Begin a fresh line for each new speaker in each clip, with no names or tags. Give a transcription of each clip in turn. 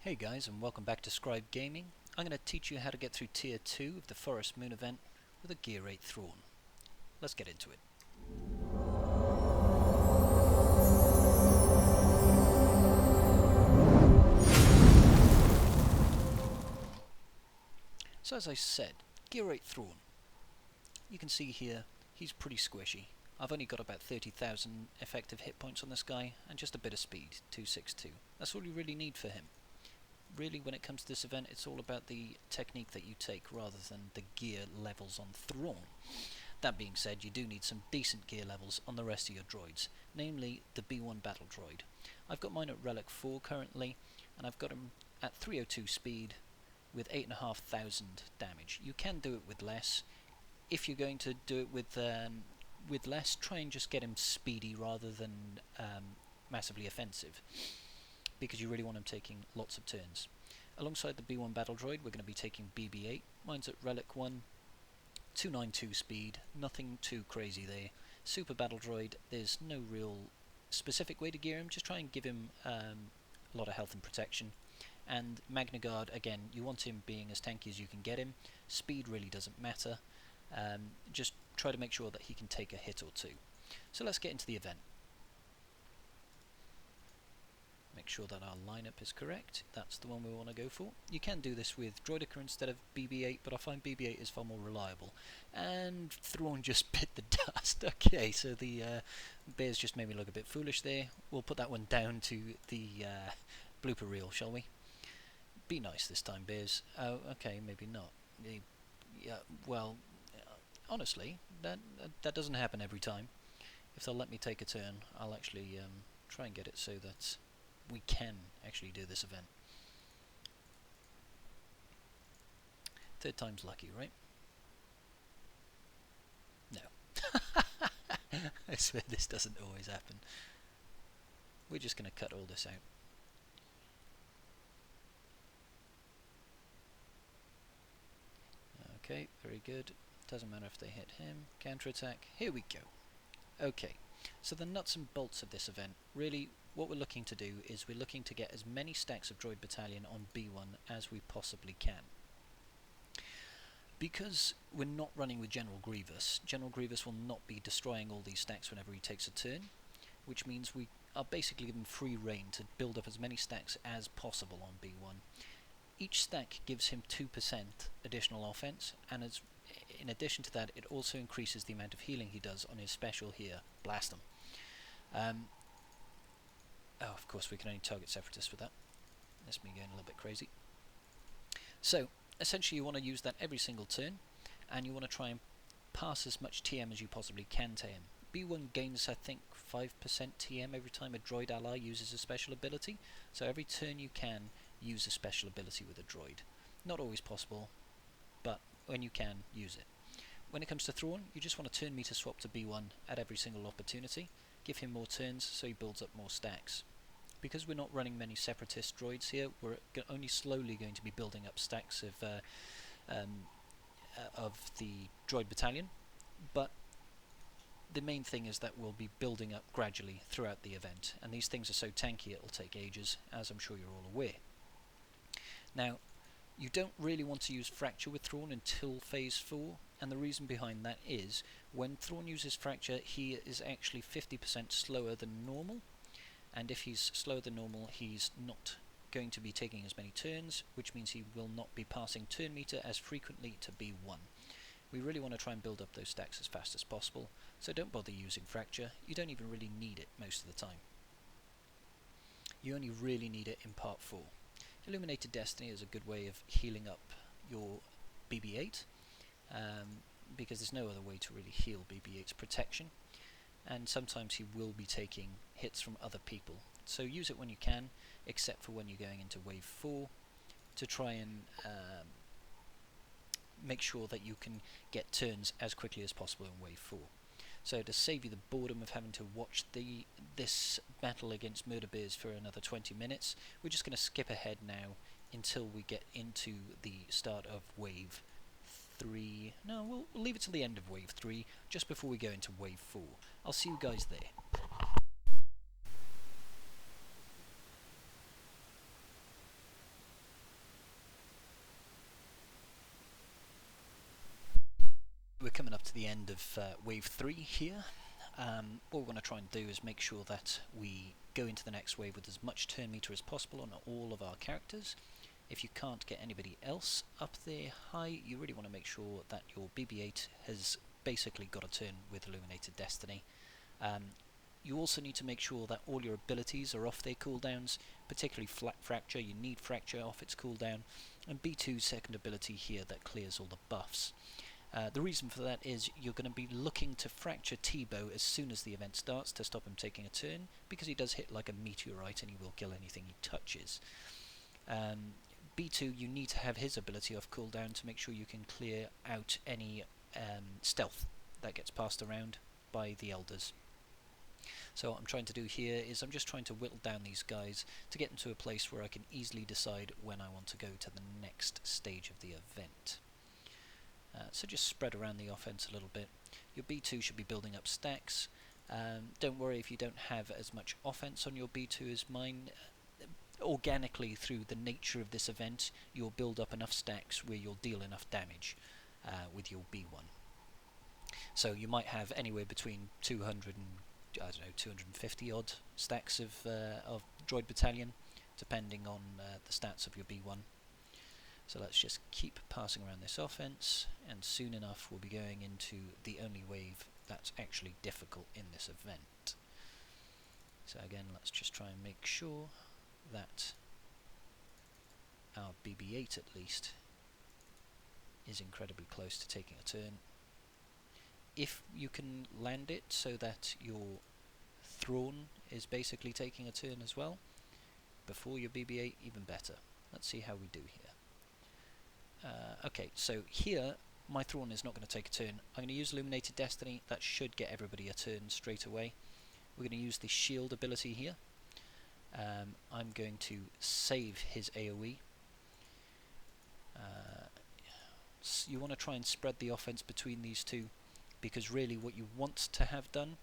Hey guys, and welcome back to Scrybe Gaming. I'm going to teach you how to get through Tier 2 of the Forest Moon event with a Gear VIII Thrawn. Let's get into it. So as I said, Gear VIII Thrawn. You can see here, he's pretty squishy. I've only got about 30,000 effective hit points on this guy, and just a bit of speed, 262. That's all you really need for him. Really, when it comes to this event, it's all about the technique that you take rather than the gear levels on Thrawn. That being said, you do need some decent gear levels on the rest of your droids, namely the B1 battle droid. I've got mine at Relic 4 currently, and I've got him at 302 speed with 8,500 damage. You can do it with less. If you're going to do it with less, try and just get him speedy rather than massively offensive, because you really want him taking lots of turns. Alongside the B1 battle droid, we're going to be taking BB-8. Mine's at Relic 1, 292 speed, nothing too crazy there. Super battle droid, there's no real specific way to gear him, just try and give him a lot of health and protection. And Magna Guard, again, you want him being as tanky as you can get him. Speed really doesn't matter, just try to make sure that he can take a hit or two. So let's get into the event. Make sure that our lineup is correct. That's the one we want to go for. You can do this with Droideka instead of BB-8, but I find BB-8 is far more reliable. And Thrawn just bit the dust. Okay, so the bears just made me look a bit foolish there. We'll put that one down to the blooper reel, shall we? Be nice this time, bears. Oh, okay, maybe not. Yeah, well, honestly, that doesn't happen every time. If they'll let me take a turn, I'll actually try and get it so that we can actually do this event. Third time's lucky, right? No. I swear this doesn't always happen. We're just going to cut all this out. Okay, very good. Doesn't matter if they hit him. Counterattack. Here we go. Okay, so the nuts and bolts of this event, really what we're looking to do is we're looking to get as many stacks of Droid Battalion on B1 as we possibly can. Because we're not running with General Grievous will not be destroying all these stacks whenever he takes a turn, which means we are basically given free reign to build up as many stacks as possible on B1. Each stack gives him 2% additional offense, and in addition to that, it also increases the amount of healing he does on his special here, Blast him. Oh, of course, we can only target Separatists with that. That's me going a little bit crazy. So, essentially you want to use that every single turn, and you want to try and pass as much TM as you possibly can to him. B1 gains, I think, 5% TM every time a droid ally uses a special ability, so every turn you can, use a special ability with a droid. Not always possible, but when you can, use it. When it comes to Thrawn, you just want to turn meter swap to B1 at every single opportunity, give him more turns so he builds up more stacks. Because we're not running many Separatist droids here, we're only slowly going to be building up stacks of the droid battalion, but the main thing is that we'll be building up gradually throughout the event, and these things are so tanky it'll take ages, as I'm sure you're all aware. Now, you don't really want to use Fracture with Thrawn until Phase 4, and the reason behind that is, when Thrawn uses Fracture, he is actually 50% slower than normal, and if he's slower than normal, he's not going to be taking as many turns, which means he will not be passing turn meter as frequently to B1. We really want to try and build up those stacks as fast as possible, so don't bother using Fracture. You don't even really need it most of the time. You only really need it in Part 4. Illuminated Destiny is a good way of healing up your BB-8, because there's no other way to really heal BB-8's protection, and sometimes he will be taking hits from other people. So use it when you can, except for when you're going into Wave 4, to try and make sure that you can get turns as quickly as possible in Wave 4. So to save you the boredom of having to watch this battle against Murder Bears for another 20 minutes, we're just going to skip ahead now until we get into the start of Wave 3. No, we'll leave it till the end of Wave 3, just before we go into Wave 4. I'll see you guys there. coming up to the end of Wave 3 here. What we want to try and do is make sure that we go into the next wave with as much turn meter as possible on all of our characters. If you can't get anybody else up there high, you really want to make sure that your BB-8 has basically got a turn with Illuminated Destiny. You also need to make sure that all your abilities are off their cooldowns, particularly Fracture. You need Fracture off its cooldown, and B2's second ability here that clears all the buffs. The reason for that is you're going to be looking to Fracture T-Bow as soon as the event starts to stop him taking a turn, because he does hit like a meteorite and he will kill anything he touches. B2, you need to have his ability off cooldown to make sure you can clear out any stealth that gets passed around by the Elders. So what I'm trying to do here is I'm just trying to whittle down these guys to get them to a place where I can easily decide when I want to go to the next stage of the event. So just spread around the offense a little bit. Your B2 should be building up stacks. Don't worry if you don't have as much offense on your B2 as mine. Organically, through the nature of this event, you'll build up enough stacks where you'll deal enough damage with your B1. So you might have anywhere between 200 and 250 odd stacks of Droid Battalion, depending on the stats of your B1. So let's just keep passing around this offense, and soon enough we'll be going into the only wave that's actually difficult in this event. So again, let's just try and make sure that our BB-8 at least is incredibly close to taking a turn. If you can land it so that your Thrawn is basically taking a turn as well before your BB-8, even better. Let's see how we do here. Okay, so here my Thrawn is not going to take a turn. I'm going to use Illuminated Destiny. That should get everybody a turn straight away. We're going to use the shield ability here. I'm going to save his AoE. You want to try and spread the offense between these two, because really what you want to have done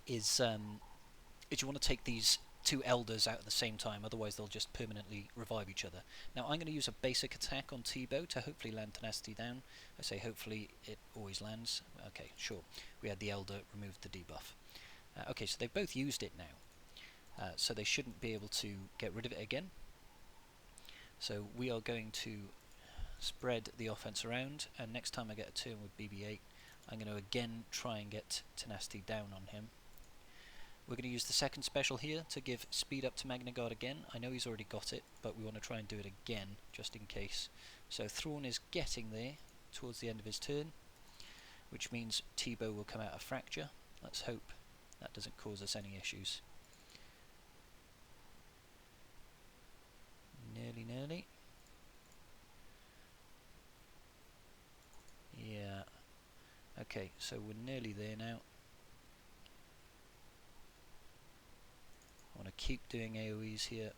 is you want to take these two Elders out at the same time, otherwise they'll just permanently revive each other. Now I'm going to use a basic attack on T-Bow to hopefully land Tenacity down. I say hopefully, it always lands. Okay, sure. We had the Elder remove the debuff. Okay, so they've both used it now. So they shouldn't be able to get rid of it again. So we are going to spread the offense around, and next time I get a turn with BB-8, I'm going to again try and get Tenacity down on him. We're going to use the second special here to give speed up to Magna Guard again. I know he's already got it, but we want to try and do it again, just in case. So Thrawn is getting there towards the end of his turn, which means T-Bow will come out of Fracture. Let's hope that doesn't cause us any issues. Nearly. Yeah. Okay, so we're nearly there now. I want to keep doing AoEs here.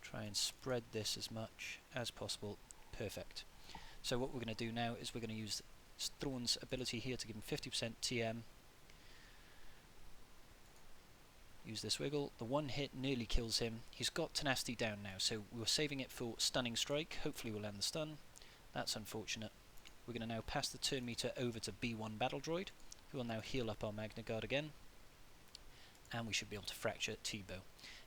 Try and spread this as much as possible. Perfect. So what we're going to do now is we're going to use Thrawn's ability here to give him 50% TM. Use this wiggle. The one hit nearly kills him. He's got Tenacity down now, so we're saving it for Stunning Strike. Hopefully we'll land the stun. That's unfortunate. We're going to now pass the turn meter over to B1 Battle Droid, who will now heal up our Magna Guard again. And we should be able to Fracture T-Bow.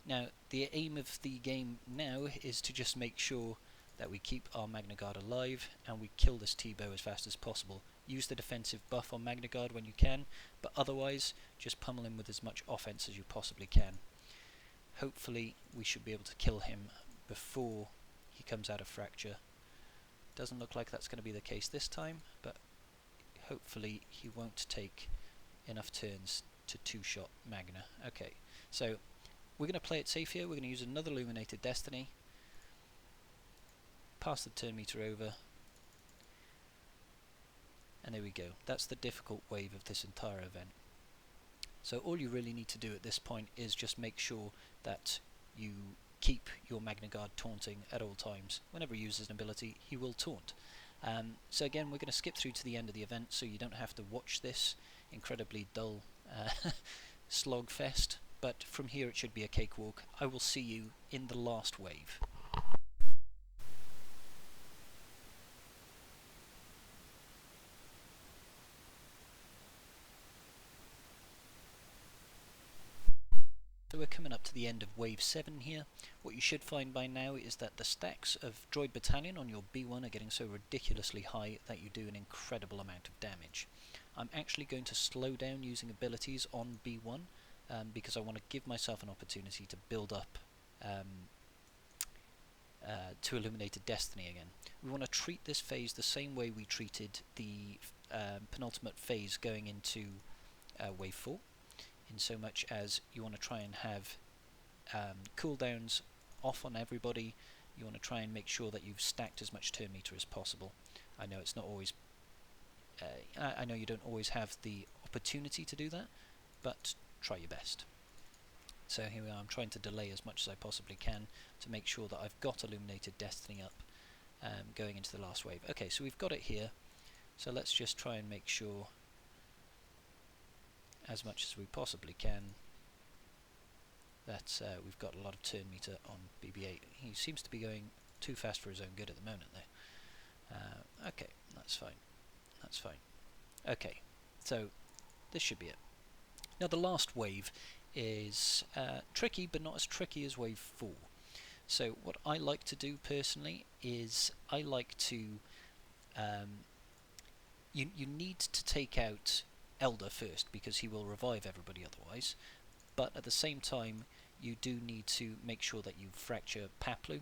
Now, the aim of the game now is to just make sure that we keep our Magna Guard alive and we kill this T-Bow as fast as possible. Use the defensive buff on Magna Guard when you can, but otherwise just pummel him with as much offense as you possibly can. Hopefully we should be able to kill him before he comes out of Fracture. Doesn't look like that's going to be the case this time, but hopefully he won't take enough turns to two-shot Magna. Okay, so we're going to play it safe here. We're going to use another Illuminated Destiny. Pass the turn meter over. And there we go. That's the difficult wave of this entire event. So all you really need to do at this point is just make sure that you keep your Magna Guard taunting at all times. Whenever he uses an ability, he will taunt. So again, we're going to skip through to the end of the event so you don't have to watch this incredibly dull slog fest, but from here it should be a cakewalk. I will see you in the last wave. up to the end of Wave 7 here. What you should find by now is that the stacks of Droid Battalion on your B1 are getting so ridiculously high that you do an incredible amount of damage. I'm actually going to slow down using abilities on B1 because I want to give myself an opportunity to build up to Illuminated Destiny again. We want to treat this phase the same way we treated the penultimate phase going into Wave 4, in so much as you want to try and have cooldowns off on everybody. You want to try and make sure that you've stacked as much turn meter as possible. I know it's not always I know you don't always have the opportunity to do that, but try your best. So here we are, I'm trying to delay as much as I possibly can to make sure that I've got Illuminated Destiny up going into the last wave. Okay, so we've got it here, so let's just try and make sure as much as we possibly can that we've got a lot of turn meter on BB-8. He seems to be going too fast for his own good at the moment though. Okay, that's fine. That's fine. Okay, so this should be it. Now the last wave is tricky, but not as tricky as Wave 4. So what I like to do personally is I like to you need to take out Elder first because he will revive everybody otherwise, but at the same time you do need to make sure that you fracture Paplu,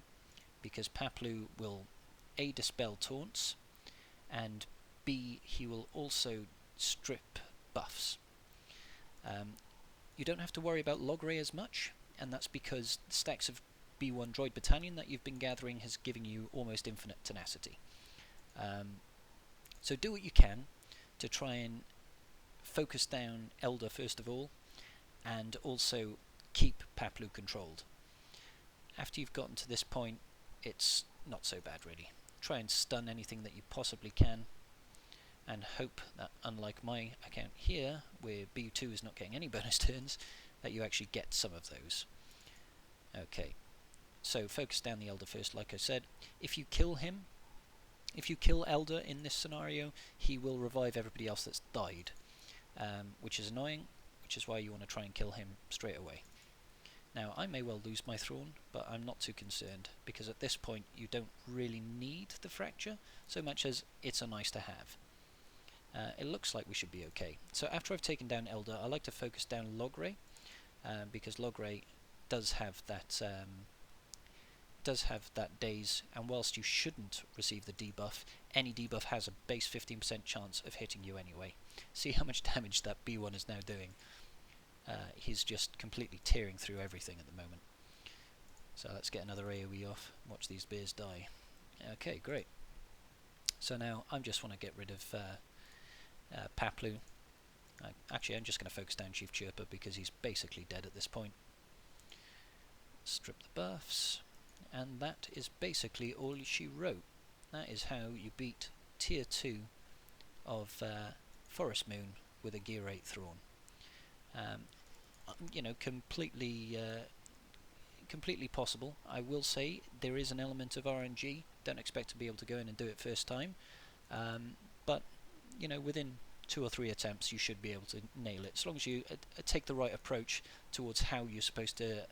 because Paplu will A, dispel taunts, and B, he will also strip buffs. You don't have to worry about Logray as much, and that's because the stacks of B1 Droid Battalion that you've been gathering has given you almost infinite tenacity. So do what you can to try and focus down Elder first of all, and also keep Paplu controlled. After you've gotten to this point, it's not so bad really. Try and stun anything that you possibly can, and hope that, unlike my account here, where B2 is not getting any bonus turns, that you actually get some of those. Okay, so focus down the Elder first, like I said. If you kill him, if you kill Elder in this scenario, he will revive everybody else that's died, which is annoying, which is why you want to try and kill him straight away. Now, I may well lose my Thrawn, but I'm not too concerned, because at this point you don't really need the fracture so much as it's a nice to have. It looks like we should be okay. So after I've taken down Elder, I like to focus down Logray, because Logray does have that daze, and whilst you shouldn't receive the debuff, any debuff has a base 15% chance of hitting you anyway. See how much damage that B1 is now doing. He's just completely tearing through everything at the moment. So let's get another AoE off, watch these bears die. Okay, great. So now I just want to get rid of Paplu. Actually, I'm just going to focus down Chief Chirper because he's basically dead at this point. Strip the buffs, and that is basically all she wrote. That is how you beat Tier 2 of Forest Moon with a Gear VIII Thrawn. You know, completely possible. I will say there is an element of RNG. Don't expect to be able to go in and do it first time, but you know, within 2 or 3 attempts you should be able to nail it, as long as you take the right approach towards how you're supposed to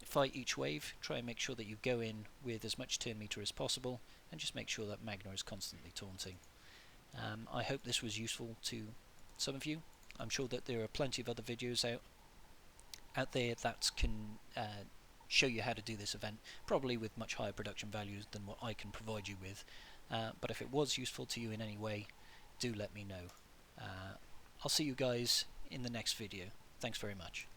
fight each wave. Try and make sure that you go in with as much turn meter as possible, and just make sure that Magna is constantly taunting. I hope this was useful to some of you. I'm sure that there are plenty of other videos out there that can show you how to do this event, probably with much higher production values than what I can provide you with. But if it was useful to you in any way, do let me know. I'll see you guys in the next video. Thanks very much.